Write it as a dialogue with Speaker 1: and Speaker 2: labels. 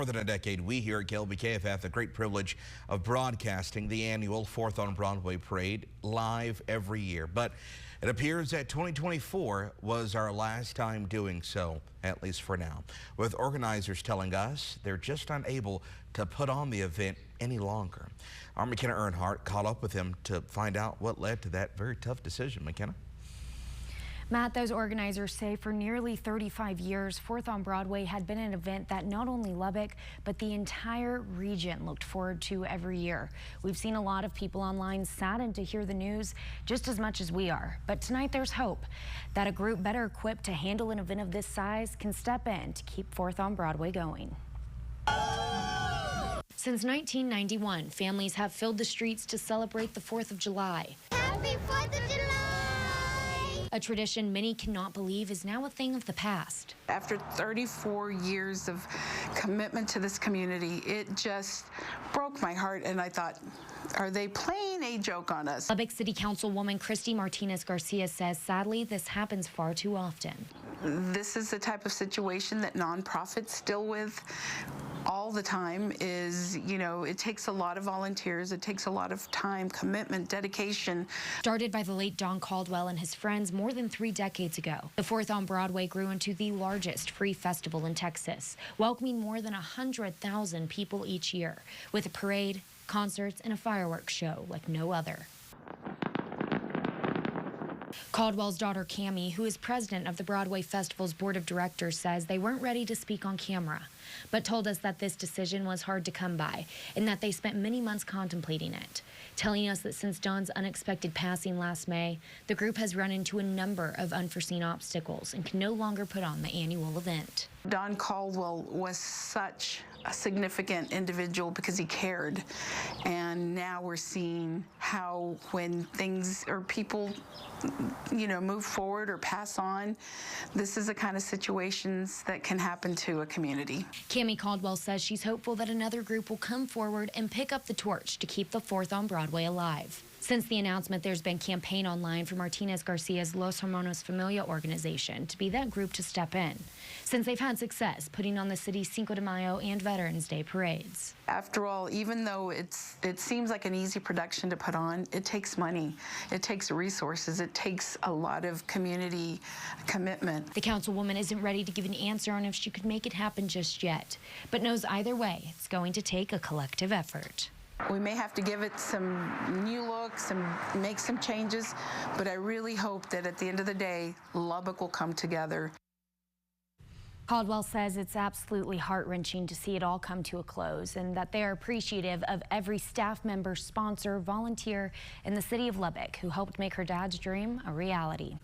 Speaker 1: more than a decade, we here at KLBKFF have the great privilege of broadcasting the annual 4th on Broadway Parade live every year. But it appears that 2024 was our last time doing so, at least for now, with organizers telling us they're just unable to put on the event any longer. Our McKenna Earnhardt caught up with him to find out what led to that very tough decision. McKenna?
Speaker 2: Matt, those organizers say for nearly 35 years, 4th on Broadway had been an event that not only Lubbock, but the entire region looked forward to every year. We've seen a lot of people online saddened to hear the news just as much as we are. But tonight there's hope that a group better equipped to handle an event of this size can step in to keep 4th on Broadway going. Since 1991, families have filled the streets to celebrate the 4th of July.
Speaker 3: Happy 4th of July!
Speaker 2: A tradition many cannot believe is now a thing of the past.
Speaker 4: After 34 years of commitment to this community, it just broke my heart, and I thought, are they playing a joke on us?
Speaker 2: Lubbock City Councilwoman Christy Martinez Garcia says sadly this happens far too often.
Speaker 4: This is the type of situation that nonprofits deal with all the time. Is, you know, it takes a lot of volunteers, it takes a lot of time, commitment, dedication.
Speaker 2: Started by the late Don Caldwell and his friends more than 3 decades ago, the 4th on Broadway grew into the largest free festival in Texas, welcoming more than 100,000 people each year, with a parade, concerts, and a fireworks show like no other. Caldwell's daughter, Cammie, who is president of the Broadway Festivals Board of Directors, says they weren't ready to speak on camera, but told us that this decision was hard to come by and that they spent many months contemplating it, telling us that since Don's unexpected passing last May, the group has run into a number of unforeseen obstacles and can no longer put on the annual event.
Speaker 4: Don Caldwell was such a significant individual because he cared, and now we're seeing how when things or people, you know, move forward or pass on, this is the kind of situations that can happen to a community.
Speaker 2: Cammie Caldwell says she's hopeful that another group will come forward and pick up the torch to keep the 4th on Broadway alive. Since the announcement, there's been campaign online for Martinez Garcia's Los Hermanos Familia organization to be that group to step in, since they've had success putting on the city's Cinco de Mayo and Veterans Day parades.
Speaker 4: After all, even though it seems like an easy production to put on, it takes money, it takes resources, it takes a lot of community commitment.
Speaker 2: The councilwoman isn't ready to give an answer on if she could make it happen just yet, but knows either way it's going to take a collective effort.
Speaker 4: We may have to give it some new looks and make some changes, but I really hope that at the end of the day, Lubbock will come together.
Speaker 2: Caldwell says it's absolutely heart-wrenching to see it all come to a close and that they are appreciative of every staff member, sponsor, volunteer in the city of Lubbock who helped make her dad's dream a reality.